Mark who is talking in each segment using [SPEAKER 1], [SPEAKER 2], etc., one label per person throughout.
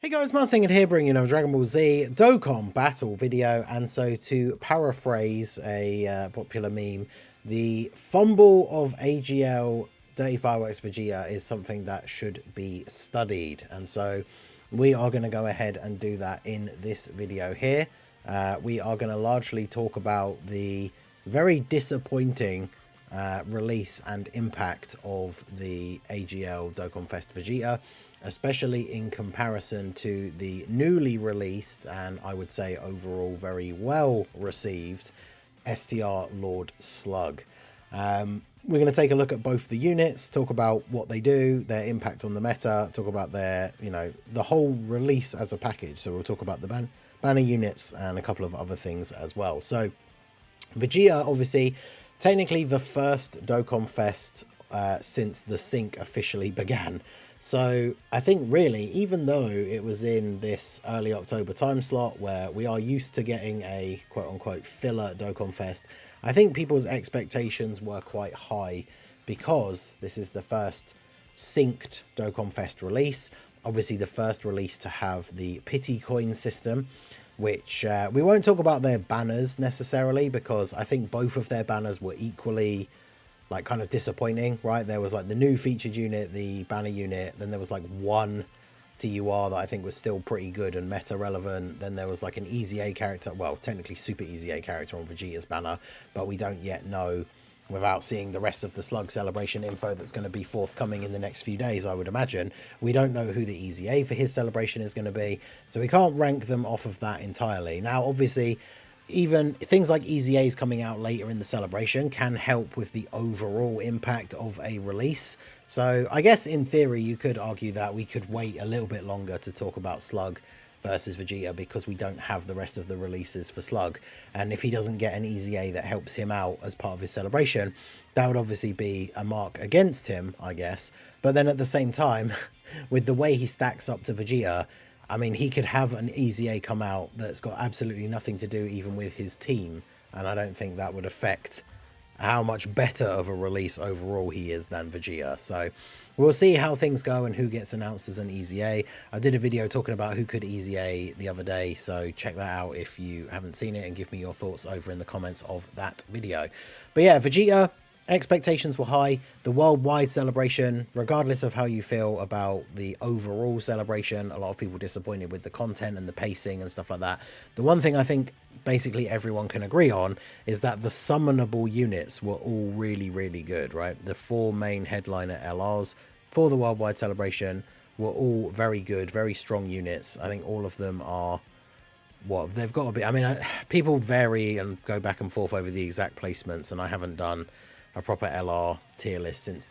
[SPEAKER 1] Hey guys, Martin here bringing you a Dragon Ball Z Dokkan battle video, and so to paraphrase a popular meme, the fumble of AGL Dirty Fireworks Vegeta is something that should be studied, and so we are going to go ahead and do that in this video here. We are going to largely talk about the very disappointing release and impact of the AGL Dokkan Fest Vegeta, especially in comparison to the newly released and I would say overall very well received STR Lord Slug. We're going to take a look at both the units, talk about what they do, their impact on the meta, talk about their, the whole release as a package. So we'll talk about the banner units and a couple of other things as well. So Vegeta, obviously, technically the first Dokkan Fest since the sync officially began. So I think really, even though it was in this early October time slot where we are used to getting a quote-unquote filler Dokkan Fest, I think people's expectations were quite high because this is the first synced Dokkan Fest release. Obviously the first release to have the pity coin system, which we won't talk about their banners necessarily because I think both of their banners were equally like kind of disappointing, right? There was like the new featured unit, the banner unit, then there was like one DUR that I think was still pretty good and meta relevant. Then there was like an Easy A character, well, technically Super Easy A character on Vegeta's banner, but we don't yet know, without seeing the rest of the Slug celebration info that's going to be forthcoming in the next few days, I would imagine. We don't know who the Easy A for his celebration is going to be, so we can't rank them off of that entirely. Now, obviously, even things like Easy A's coming out later in the celebration can help with the overall impact of a release. So I guess in theory you could argue that we could wait a little bit longer to talk about Slug versus Vegeta because we don't have the rest of the releases for Slug, and if he doesn't get an Easy A that helps him out as part of his celebration, that would obviously be a mark against him, I guess. But then at the same time, with the way he stacks up to Vegeta, I mean, he could have an Easy A come out that's got absolutely nothing to do even with his team, and I don't think that would affect how much better of a release overall he is than Vegeta. So we'll see how things go and who gets announced as an Easy A. I did a video talking about who could Easy A the other day, so check that out if you haven't seen it and give me your thoughts over in the comments of that video. But yeah, Vegeta, expectations were high. The worldwide celebration, regardless of how you feel about the overall celebration, a lot of people disappointed with the content and the pacing and stuff like that. The one thing I think basically everyone can agree on is that the summonable units were all really, really good, right? The four main headliner LRs for the worldwide celebration were all very good, very strong units. I think all of them are what they've got to be. I mean, people vary and go back and forth over the exact placements, and I haven't done a proper LR tier list since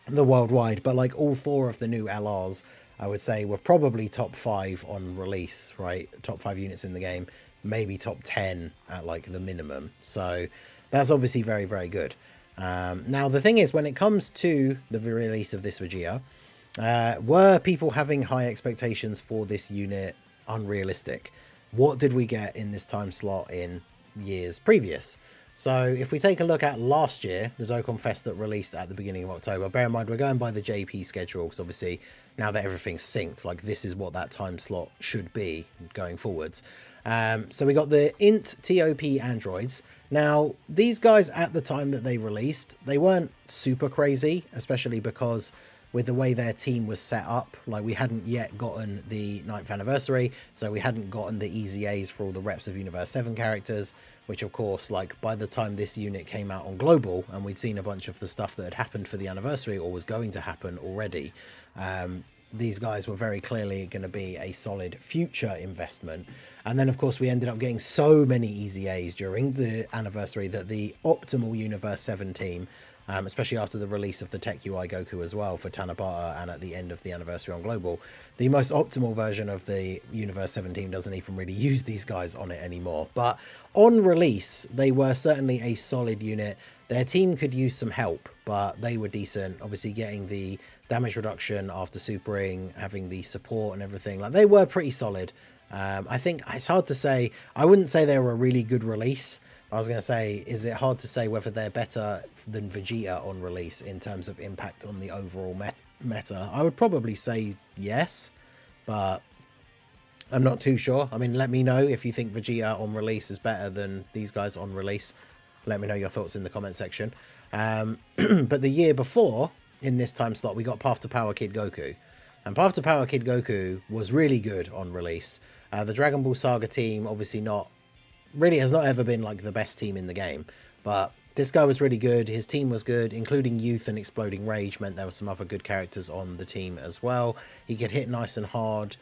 [SPEAKER 1] the worldwide, but like all four of the new LRs, I would say were probably top 5 on release, right? Top 5 units in the game, maybe top 10 at like the minimum. So that's obviously very, very good. Now the thing is, when it comes to the release of this Vegeta, were people having high expectations for this unit unrealistic? What did we get in this time slot in years previous? So if we take a look at last year, the Dokkan Fest that released at the beginning of October, bear in mind we're going by the JP schedule, because obviously now that everything's synced, like this is what that time slot should be going forwards. So we got the INT TOP androids. Now these guys at the time that they released, they weren't super crazy, especially because with the way their team was set up, like we hadn't yet gotten the 9th anniversary, so we hadn't gotten the Easy A's for all the reps of Universe 7 characters, which of course, like by the time this unit came out on Global, and we'd seen a bunch of the stuff that had happened for the anniversary or was going to happen already, these guys were very clearly going to be a solid future investment. And then of course we ended up getting so many Easy A's during the anniversary that the optimal Universe 7 team, especially after the release of the Tech UI Goku as well for Tanabata and at the end of the anniversary on Global, the most optimal version of the Universe 7 team doesn't even really use these guys on it anymore. But on release, they were certainly a solid unit. Their team could use some help, but they were decent. Obviously getting the damage reduction after supering, having the support and everything, like they were pretty solid. I think it's hard to say. I wouldn't say they were a really good release. I was going to say, is it hard to say whether they're better than Vegeta on release in terms of impact on the overall meta? I would probably say yes, but I'm not too sure. I mean, let me know if you think Vegeta on release is better than these guys on release. Let me know your thoughts in the comment section. But the year before, in this time slot, we got Path to Power Kid Goku. And Path to Power Kid Goku was really good on release. The Dragon Ball Saga team, obviously has not ever been like the best team in the game. But this guy was really good. His team was good, including Youth and Exploding Rage meant there were some other good characters on the team as well. He could hit nice and hard.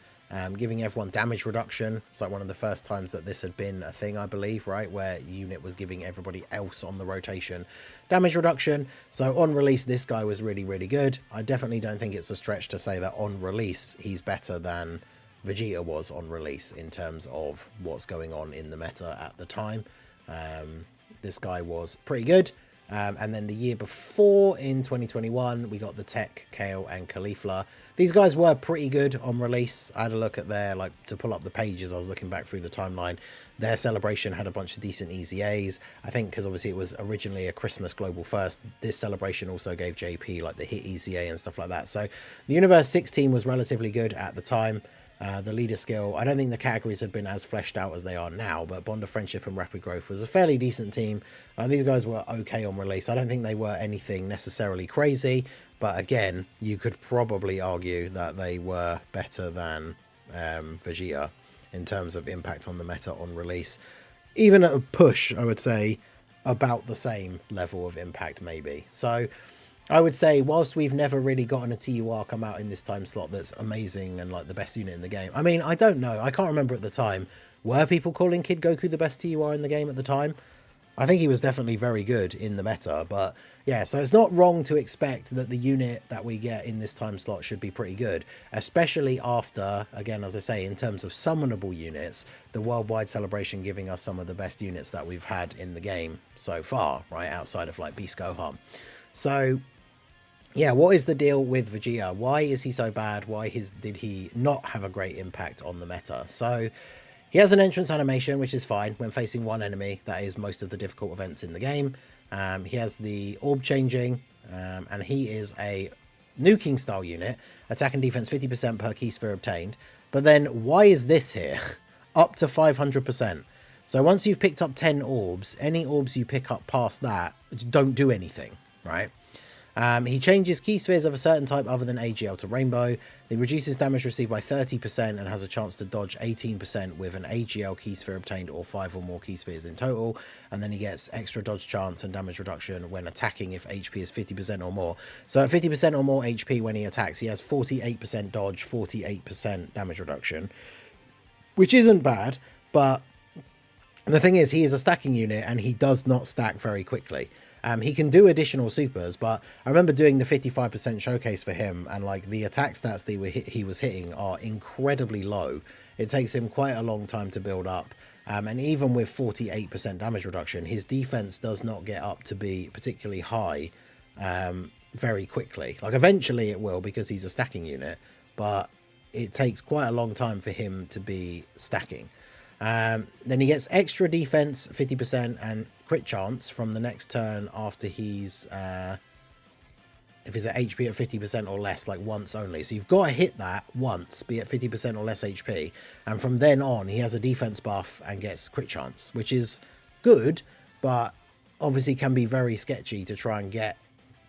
[SPEAKER 1] Giving everyone damage reduction. It's like one of the first times that this had been a thing, I believe, right? Where unit was giving everybody else on the rotation damage reduction. So on release, this guy was really, really good. I definitely don't think it's a stretch to say that on release, he's better than Vegeta was on release in terms of what's going on in the meta at the time. This guy was pretty good. And then the year before, in 2021, we got the Tech, Kale, and Caulifla. These guys were pretty good on release. I had a look at their, like, to pull up the pages, I was looking back through the timeline. Their celebration had a bunch of decent easy A's. I think because obviously it was originally a Christmas Global First, this celebration also gave JP, like, the hit easy A and stuff like that. So the Universe 16 was relatively good at the time. The leader skill, I don't think the categories had been as fleshed out as they are now, but Bond of Friendship and Rapid Growth was a fairly decent team. These guys were okay on release. I don't think they were anything necessarily crazy, but again, you could probably argue that they were better than Vegeta in terms of impact on the meta on release. Even at a push, I would say about the same level of impact maybe. So I would say, whilst we've never really gotten a TUR come out in this time slot that's amazing and like the best unit in the game. I mean, I don't know. I can't remember at the time. Were people calling Kid Goku the best TUR in the game at the time? I think he was definitely very good in the meta. But yeah, so it's not wrong to expect that the unit that we get in this time slot should be pretty good. Especially after, again, as I say, in terms of summonable units, the Worldwide Celebration giving us some of the best units that we've had in the game so far, right? Outside of like Beast Gohan. So yeah, what is the deal with Vegeta? Why is he so bad? Why did he not have a great impact on the meta? So he has an entrance animation, which is fine when facing one enemy. That is most of the difficult events in the game. He has the orb changing, and he is a nuking style unit. Attack and defense 50% per key sphere obtained. But then why is this here? Up to 500%. So once you've picked up 10 orbs, any orbs you pick up past that don't do anything, right? He changes key spheres of a certain type other than AGL to Rainbow. He reduces damage received by 30% and has a chance to dodge 18% with an AGL key sphere obtained or 5 or more key spheres in total. And then he gets extra dodge chance and damage reduction when attacking if HP is 50% or more. So at 50% or more HP when he attacks, he has 48% dodge, 48% damage reduction, which isn't bad, but the thing is, he is a stacking unit and he does not stack very quickly. He can do additional supers, but I remember doing the 55% showcase for him, and like the attack stats that he was hitting are incredibly low. It takes him quite a long time to build up, and even with 48% damage reduction, his defense does not get up to be particularly high very quickly. Like eventually it will because he's a stacking unit, but it takes quite a long time for him to be stacking. Then he gets extra defense 50% and crit chance from the next turn after he's if he's at HP at 50% or less, like once only. So you've got to hit that once, be at 50% or less HP, and from then on he has a defense buff and gets crit chance, which is good, but obviously can be very sketchy to try and get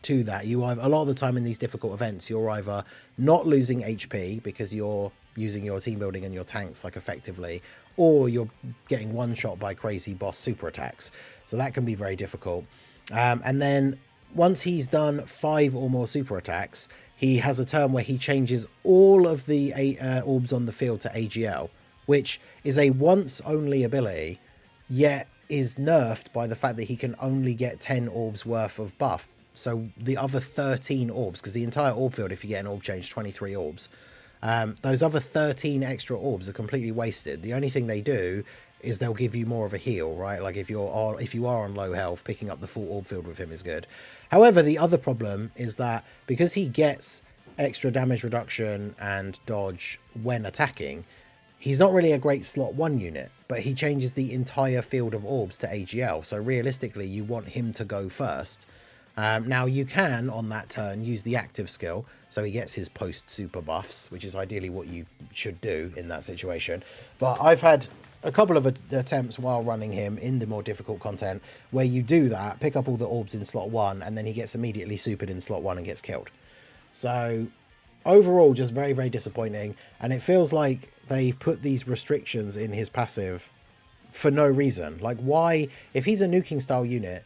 [SPEAKER 1] to that. You either, a lot of the time in these difficult events, you're either not losing HP because you're using your team building and your tanks like effectively, or you're getting one shot by crazy boss super attacks. So that can be very difficult. And then once he's done 5 or more super attacks, he has a turn where he changes all of the orbs on the field to AGL, which is a once only ability, yet is nerfed by the fact that he can only get 10 orbs worth of buff. So the other 13 orbs, because the entire orb field, if you get an orb change, 23 orbs, those other 13 extra orbs are completely wasted. The only thing they do is they'll give you more of a heal, right? Like if you are on low health, picking up the full orb field with him is good. However, the other problem is that because he gets extra damage reduction and dodge when attacking, he's not really a great slot 1 unit, but he changes the entire field of orbs to AGL. So realistically, you want him to go first. Now you can, on that turn, use the active skill, so he gets his post-super buffs, which is ideally what you should do in that situation. But I've had a couple of attempts while running him in the more difficult content where you do that, pick up all the orbs in slot 1, and then he gets immediately supered in slot 1 and gets killed. So overall, just very, very disappointing. And it feels like they've put these restrictions in his passive for no reason. Like, why, if he's a nuking style unit,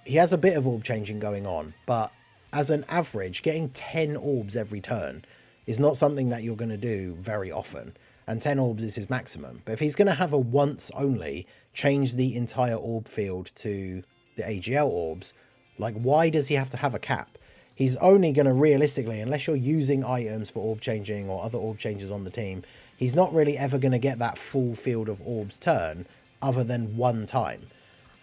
[SPEAKER 1] he has a bit of orb changing going on, but as an average, getting 10 orbs every turn is not something that you're going to do very often. And 10 orbs is his maximum. But if he's going to have a once only, change the entire orb field to the AGL orbs, like, why does he have to have a cap? He's only going to realistically, unless you're using items for orb changing or other orb changes on the team, he's not really ever going to get that full field of orbs turn other than one time.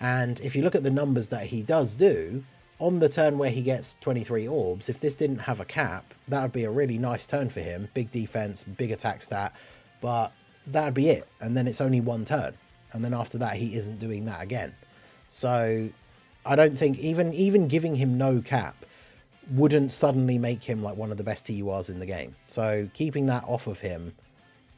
[SPEAKER 1] And if you look at the numbers that he does do, on the turn where he gets 23 orbs, if this didn't have a cap, that would be a really nice turn for him. Big defense, big attack stat, but that would be it. And then it's only one turn. And then after that, he isn't doing that again. So I don't think even giving him no cap wouldn't suddenly make him like one of the best TURs in the game. So keeping that off of him,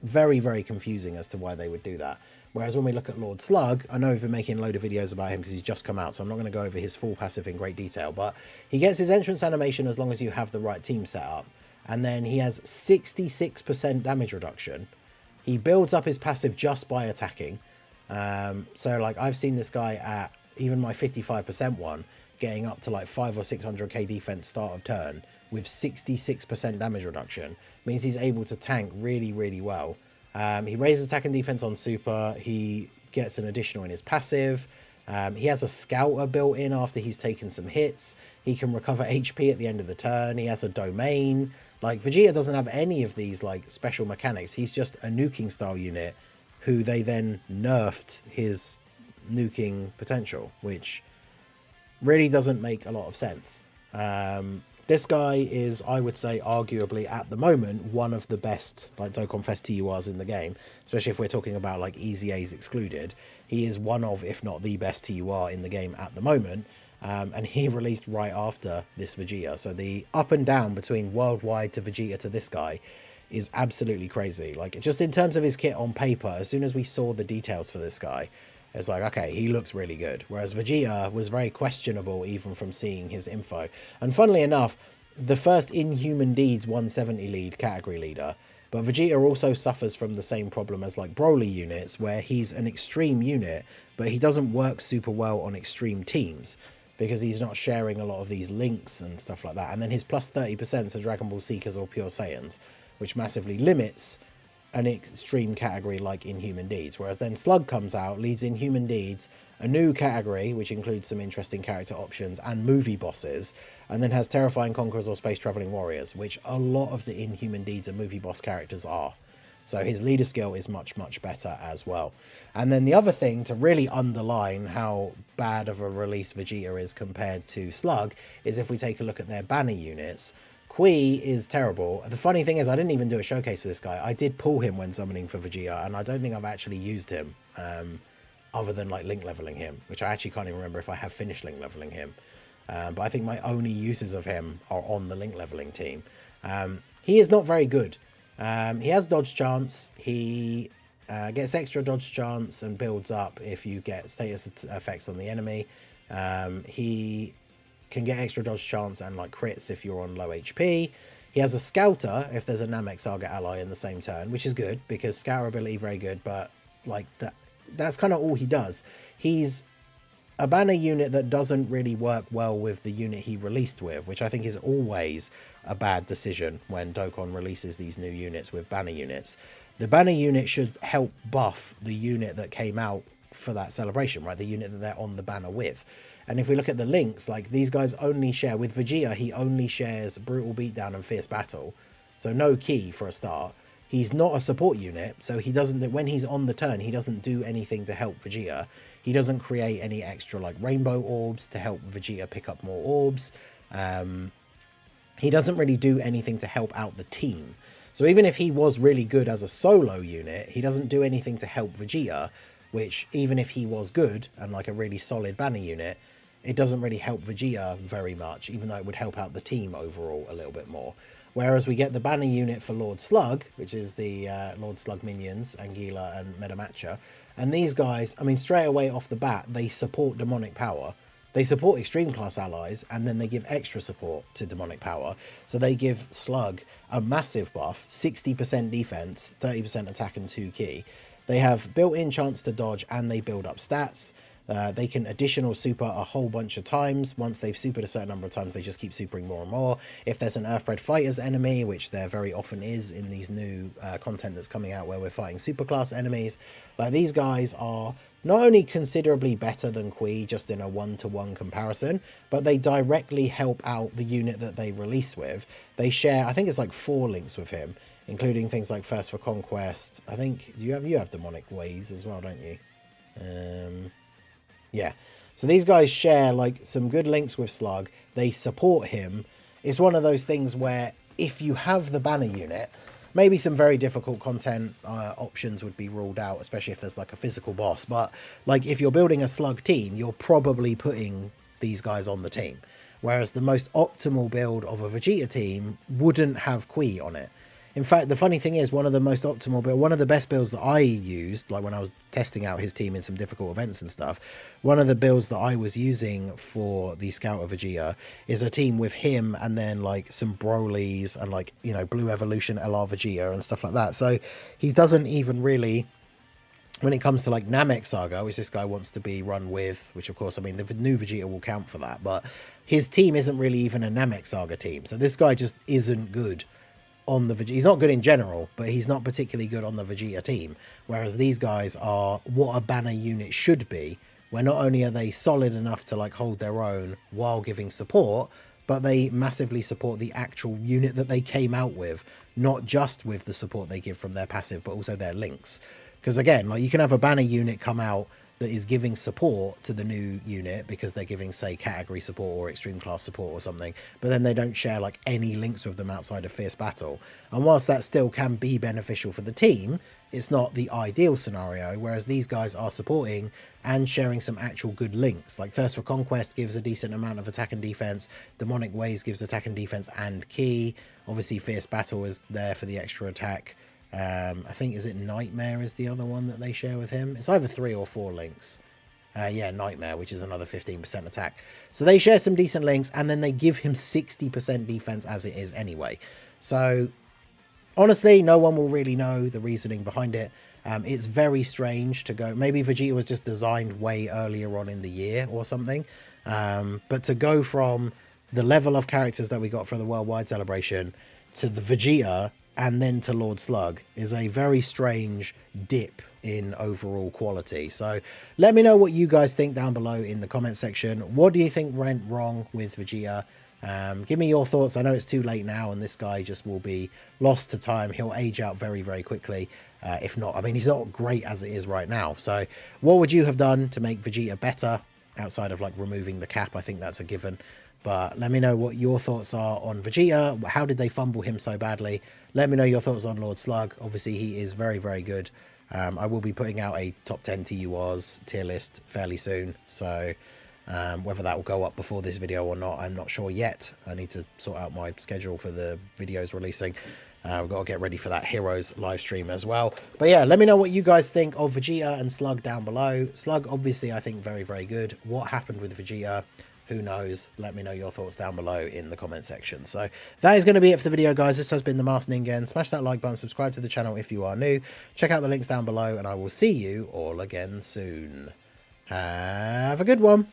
[SPEAKER 1] very, very confusing as to why they would do that. Whereas when we look at Lord Slug, I know we've been making a load of videos about him because he's just come out, so I'm not going to go over his full passive in great detail, but he gets his entrance animation as long as you have the right team set up. And then he has 66% damage reduction. He builds up his passive just by attacking. So like I've seen this guy at even my 55% one, getting up to like 500 or 600k defense start of turn with 66% damage reduction. Means he's able to tank really, really well. He raises attack and defense on super. He gets an additional in his passive. He has a scouter built in after he's taken some hits. He can recover HP at the end of the turn. He has a domain. Like, Vegeta doesn't have any of these like special mechanics. He's just a nuking style unit who they then nerfed his nuking potential, which really doesn't make a lot of sense. This guy is, I would say, arguably at the moment, one of the best like Dokkan Fest TURs in the game, especially if we're talking about like easy A's excluded. He is one of, if not the best TUR in the game at the moment, and he released right after this Vegeta. So the up and down between worldwide to Vegeta to this guy is absolutely crazy. Like, just in terms of his kit on paper, as soon as we saw the details for this guy, it's like, okay, he looks really good. Whereas Vegeta was very questionable even from seeing his info. And funnily enough, the first Inhuman Deeds 170 lead category leader, but Vegeta also suffers from the same problem as like Broly units, where he's an extreme unit, but he doesn't work super well on extreme teams because he's not sharing a lot of these links and stuff like that. And then his plus 30% to Dragon Ball Seekers or Pure Saiyans, which massively limits an extreme category like Inhuman Deeds. Whereas then Slug comes out, leads Inhuman Deeds, a new category which includes some interesting character options and movie bosses, and then has Terrifying Conquerors or Space Traveling Warriors, which a lot of the Inhuman Deeds and movie boss characters are. So his leader skill is much, much better as well. And then the other thing to really underline how bad of a release Vegeta is compared to Slug is if we take a look at their banner units. Kui is terrible. The funny thing is, I didn't even do a showcase for this guy. I did pull him when summoning for Vegeta, and I don't think I've actually used him other than like link leveling him, which I actually can't even remember if I have finished link leveling him. But I think my only uses of him are on the link leveling team. He is not very good. He has dodge chance. He gets extra dodge chance and builds up if you get status effects on the enemy. He can get extra dodge chance and like crits if you're on low HP. He has a scouter if there's a Namek Saga ally in the same turn, which is good because scouter ability very good, but like that's kind of all he does. He's a banner unit that doesn't really work well with the unit he released with, which I think is always a bad decision when Dokkan releases these new units with banner units. The banner unit should help buff the unit that came out for that celebration, right? The unit that they're on the banner with. And if we look at the links, like these guys only share, with Vegeta, he only shares Brutal Beatdown and Fierce Battle. So no key for a start. He's not a support unit, so he doesn't, when he's on the turn, he doesn't do anything to help Vegeta. He doesn't create any extra like rainbow orbs to help Vegeta pick up more orbs. He doesn't really do anything to help out the team. So even if he was really good as a solo unit, he doesn't do anything to help Vegeta, which even if he was good and like a really solid banner unit, it doesn't really help Vegeta very much, even though it would help out the team overall a little bit more. Whereas we get the banner unit for Lord Slug, which is the Lord Slug minions, Anguilla and Metamacha. And these guys, I mean, straight away off the bat, they support demonic power. They support extreme class allies, and then they give extra support to demonic power. So they give Slug a massive buff, 60% defense, 30% attack and 2 key. They have built-in chance to dodge, and they build up stats. They can additional super a whole bunch of times. Once they've supered a certain number of times, they just keep supering more and more. If there's an Earthbred Fighters enemy, which there very often is in these new content that's coming out where we're fighting superclass enemies, like these guys are not only considerably better than Qui just in a one-to-one comparison, but they directly help out the unit that they release with. They share, I think it's like 4 links with him, including things like First for Conquest. I think you have demonic ways as well, don't you? Yeah, so these guys share like some good links with Slug. They support him. It's one of those things where if you have the banner unit, maybe some very difficult content options would be ruled out, especially if there's like a physical boss. But like if you're building a Slug team, you're probably putting these guys on the team. Whereas the most optimal build of a Vegeta team wouldn't have Qui on it. In fact, the funny thing is, one of the most optimal build, one of the best builds that I used, like when I was testing out his team in some difficult events and stuff, one of the builds that I was using for the Scout of Vegeta is a team with him and then like some Brolys and like, you know, Blue Evolution LR Vegeta and stuff like that. So he doesn't even really, when it comes to like Namek Saga, which this guy wants to be run with, which of course, I mean, the new Vegeta will count for that, but his team isn't really even a Namek Saga team. So this guy just isn't good on the Vegeta. He's not good in general, but he's not particularly good on the Vegeta team. Whereas these guys are what a banner unit should be, where not only are they solid enough to like hold their own while giving support, but they massively support the actual unit that they came out with, not just with the support they give from their passive, but also their links. Because again, like you can have a banner unit come out that is giving support to the new unit because they're giving, say, category support or extreme class support or something, but then they don't share like any links with them outside of Fierce Battle. And whilst that still can be beneficial for the team, it's not the ideal scenario, whereas these guys are supporting and sharing some actual good links. Like Thirst for Conquest gives a decent amount of attack and defense, Demonic Ways gives attack and defense and key. Obviously Fierce Battle is there for the extra attack. I think, is it Nightmare is the other one that they share with him? It's either 3 or 4 links. Yeah, Nightmare, which is another 15% attack. So they share some decent links, and then they give him 60% defense as it is anyway. So, honestly, no one will really know the reasoning behind it. It's very strange to go... Maybe Vegeta was just designed way earlier on in the year or something. But to go from the level of characters that we got for the Worldwide Celebration to the Vegeta and then to Lord Slug is a very strange dip in overall quality. So let me know what you guys think down below in the comment section. What do you think went wrong with Vegeta? Give me your thoughts. I know it's too late now and this guy just will be lost to time. He'll age out very, very quickly. If not, I mean, he's not great as it is right now. So what would you have done to make Vegeta better outside of like removing the cap? I think that's a given. But let me know what your thoughts are on Vegeta. How did they fumble him so badly? Let me know your thoughts on Lord Slug. Obviously, he is very, very good. I will be putting out a top 10 TURs tier list fairly soon. So whether that will go up before this video or not, I'm not sure yet. I need to sort out my schedule for the videos releasing. We've got to get ready for that Heroes live stream as well. But yeah, let me know what you guys think of Vegeta and Slug down below. Slug, obviously, I think very, very good. What happened with Vegeta? Who knows? Let me know your thoughts down below in the comment section. So that is going to be it for the video, guys. This has been the Masked Ningen. Smash that like button, subscribe to the channel if you are new. Check out the links down below, and I will see you all again soon. Have a good one.